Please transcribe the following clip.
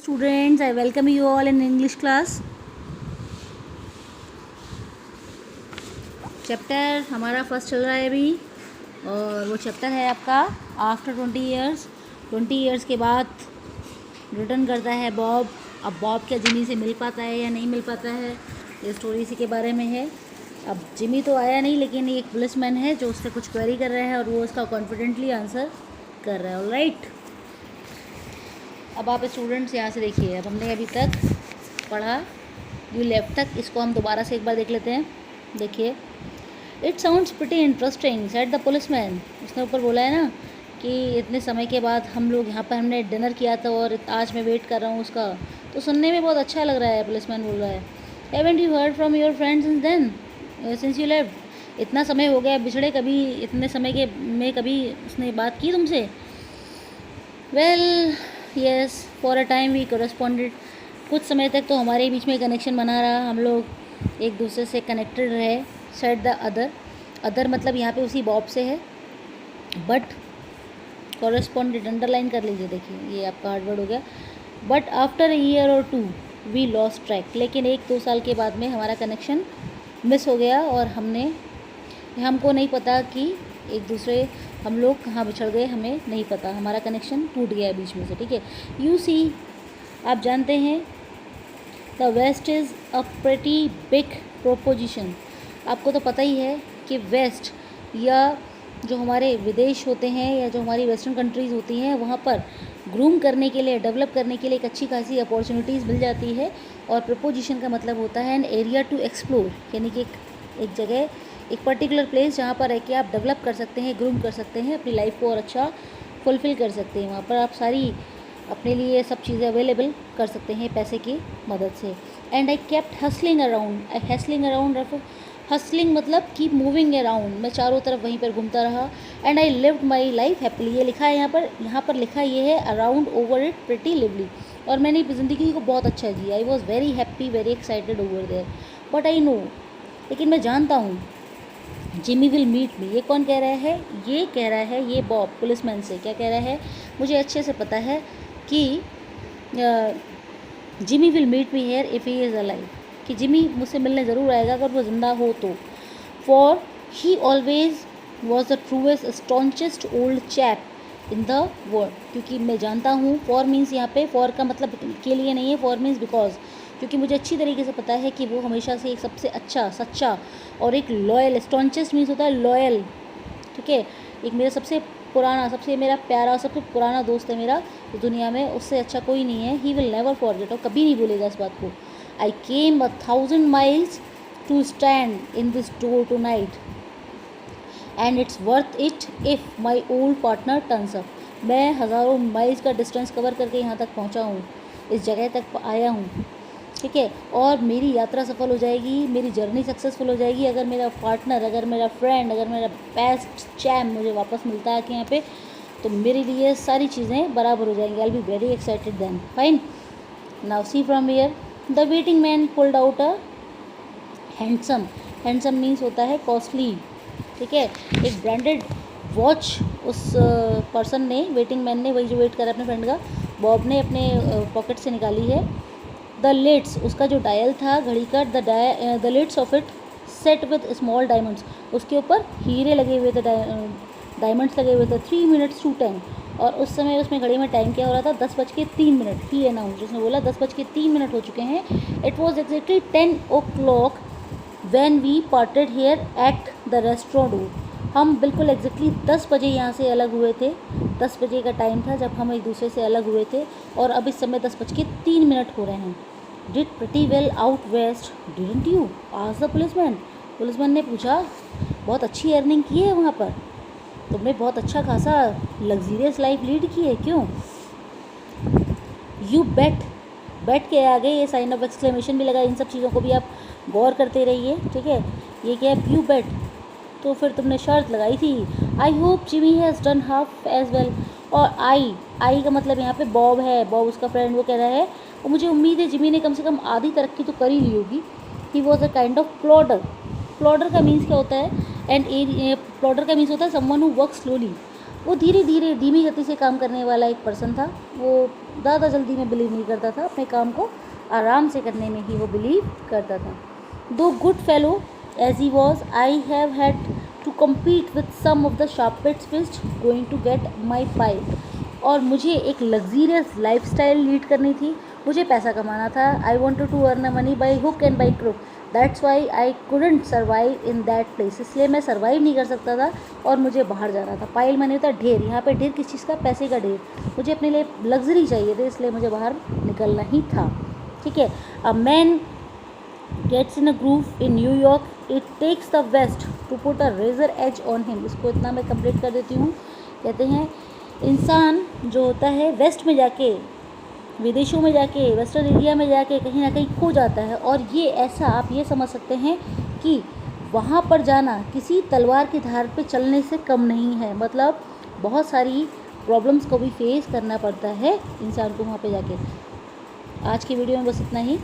students, I welcome you all in English class. Chapter हमारा first चल रहा है अभी और वो चैप्टर है आपका आफ्टर 20 ईयर्स। 20 ईयर्स के बाद रिटर्न करता है बॉब। अब बॉब क्या जिमी से मिल पाता है या नहीं मिल पाता है, ये स्टोरी इसी के बारे में है। अब जिमी तो आया नहीं, लेकिन एक पुलिसमैन है जो उससे कुछ क्वेरी कर रहा है और वो उसका कॉन्फिडेंटली आंसर कर रहा है। ऑलराइट, अब आप स्टूडेंट्स यहाँ से देखिए। अब हमने अभी तक पढ़ा यू लेफ्ट तक, इसको हम दोबारा से एक बार देख लेते हैं। देखिए, it sounds pretty interesting said the policeman. उसने ऊपर बोला है ना कि इतने समय के बाद हम लोग यहाँ पर हमने डिनर किया था और आज मैं वेट कर रहा हूँ उसका, तो सुनने में बहुत अच्छा लग रहा है। पुलिसमैन बोल रहा है, haven't you heard from your friends since then since you left. इतना समय हो गया बिछड़े, कभी इतने समय के में कभी उसने बात की तुमसे? Well yes, for a time we corresponded. कुछ समय तक तो हमारे बीच में कनेक्शन बना रहा, हम लोग एक दूसरे से कनेक्टेड रहे। सेड द अदर, अदर मतलब यहाँ पे उसी बॉब से है। बट कोरेस्पॉन्डेड अंडरलाइन कर लीजिए, देखिए ये आपका हार्ड वर्ड हो गया। बट आफ्टर अ ईयर और टू वी लॉस्ट ट्रैक। लेकिन 1-2 साल के बाद में हमारा कनेक्शन मिस हो गया और हमको नहीं पता कि एक दूसरे हम लोग कहाँ बिछड़ गए, हमें नहीं पता, हमारा कनेक्शन टूट गया है बीच में से। ठीक है, यू सी, आप जानते हैं the West is a pretty big proposition. आपको तो पता ही है कि वेस्ट या जो हमारे विदेश होते हैं या जो हमारी वेस्टर्न कंट्रीज़ होती हैं, वहाँ पर ग्रूम करने के लिए, डेवलप करने के लिए एक अच्छी खासी अपॉर्चुनिटीज़ मिल जाती है। और प्रपोजिशन का मतलब होता है एन एरिया टू एक्सप्लोर, यानी कि एक जगह, एक पर्टिकुलर प्लेस जहाँ पर है कि आप डेवलप कर सकते हैं, ग्रूम कर सकते हैं, अपनी लाइफ को और अच्छा फुलफ़िल कर सकते हैं। वहाँ पर आप सारी अपने लिए सब चीज़ें अवेलेबल कर सकते हैं पैसे की मदद से। And I kept hustling around, hustling मतलब कीप मूविंग अराउंड, मैं चारों तरफ वहीं पर घूमता रहा। And I lived my life happily, ये लिखा है यहाँ पर लिखा ये है around over it pretty lively, और मैंने ज़िंदगी को बहुत अच्छा जिया। I was very happy, very excited over there. But I know, लेकिन मैं जानता हूँ जिमी विल मीट मी। ये कौन कह रहा है? ये कह रहा है ये बॉब पुलिसमैन से। क्या कह रहा है? मुझे अच्छे से पता है कि Jimmy will meet me here if he is alive, कि जिमी मुझसे मिलने ज़रूर आएगा अगर वो ज़िंदा हो तो। For he always was the truest staunchest old chap in the world. क्योंकि मैं जानता हूँ, फॉर मीन्स यहाँ पे फॉर का मतलब के लिए नहीं है, फॉर मीन्स बिकॉज, क्योंकि मुझे अच्छी तरीके से पता है कि वो हमेशा से एक सबसे अच्छा, सच्चा और एक लॉयल, स्टॉन्चेस्ट मीन्स होता है लॉयल। ठीक है, एक मेरा सबसे पुराना, सबसे मेरा प्यारा, सबसे पुराना दोस्त है मेरा इस दुनिया में, उससे अच्छा कोई नहीं है। ही विल नेवर फॉरगेट, और कभी नहीं भूलेगा इस बात को। I came 1,000 miles to stand in this door tonight, and it's worth it if my old partner turns up. मैं हज़ारों माइल्स का डिस्टेंस कवर करके यहाँ तक पहुँचा हूँ, इस जगह तक आया हूँ। ठीक है, और मेरी यात्रा सफल हो जाएगी, मेरी जर्नी सक्सेसफुल हो जाएगी अगर मेरा पार्टनर, अगर मेरा फ्रेंड, अगर मेरा बेस्ट चैम मुझे वापस मिलता है कि यहाँ पे, तो मेरे लिए सारी चीज़ें बराबर हो जाएंगी। I will be very excited then. Fine, now see from here the waiting man pulled out a handsome, handsome means होता है कॉस्टली। ठीक है, एक ब्रांडेड वॉच उस पर्सन ने, वेटिंग मैन ने, वही जो वेट कर रहा है अपने फ्रेंड का, बॉब ने अपने पॉकेट से निकाली है। द लिड्स, उसका जो डायल था घड़ी का, the lids of it set with small diamonds, उसके ऊपर हीरे लगे हुए थे, डायमंड्स लगे हुए थे। 3 minutes to 10, और उस समय उसमें घड़ी में टाइम क्या हो रहा था? 10:03। ही अनाउंस, उसने बोला 10:03 हो चुके हैं। It was exactly 10 o'clock when we parted here at the restaurant door. हम बिल्कुल एग्जैक्टली 10 बजे यहाँ से अलग हुए थे। 10 बजे का टाइम था जब हम एक दूसरे से अलग हुए थे, और अब इस समय 10:03 हो रहे हैं। Did pretty well out West didn't you? Asked the policeman. Policeman ने पूछा, बहुत अच्छी अर्निंग की है वहाँ पर, तुमने बहुत अच्छा खासा लग्जीरियस लाइफ लीड की है, क्यों? यू बेट, बेट के आगे ये साइन ऑफ एक्सक्लेमेशन भी लगा। इन सब चीज़ों को भी आप गौर करते रहिए। ठीक है, ये क्या है? यू बेट, तो फिर तुमने शर्त लगाई थी। I hope Jimmy has done half as well, और आई का मतलब यहाँ पे बॉब है, बॉब उसका फ्रेंड, वो कह रहा है और मुझे उम्मीद है जिमी ने कम से कम आधी तरक्की तो कर ही ली होगी। He was a kind of plodder. Plodder का मीन्स क्या होता है? प्लॉडर का मीन्स होता है समवन हु वर्क स्लोली। वो धीरे धीरे धीमी गति से काम करने वाला एक पर्सन था। वो ज़्यादा जल्दी में बिलीव नहीं करता था, अपने काम को आराम से करने में ही वो बिलीव करता था। Though good fellow as he was, I have had to compete with some of the sharpest fist going to get my pie. और मुझे एक लग्जीरियस लाइफस्टाइल लीड करनी थी, मुझे पैसा कमाना था। I wanted to earn money by hook and by crook, that's why I couldn't survive in that place. इसलिए मैं सर्वाइव नहीं कर सकता था और मुझे बाहर जाना था। पाइल मैंने था ढेर, यहाँ पे ढेर किस चीज़ का, पैसे का ढेर। मुझे अपने लिए लग्जरी चाहिए थे, इसलिए मुझे बाहर निकलना ही था। ठीक है। A man gets in a groove in New York, it takes the West to put a razor edge on him. इसको इतना मैं कंप्लीट कर देती हूँ। कहते हैं इंसान जो होता है वेस्ट में जाके, विदेशों में जाके, वेस्टर्न एरिया में जाके कहीं ना कहीं खो जाता है। और ये ऐसा आप ये समझ सकते हैं कि वहाँ पर जाना किसी तलवार की धार पे चलने से कम नहीं है। मतलब बहुत सारी प्रॉब्लम्स को भी फेस करना पड़ता है इंसान को वहाँ पे जाके। आज की वीडियो में बस इतना ही।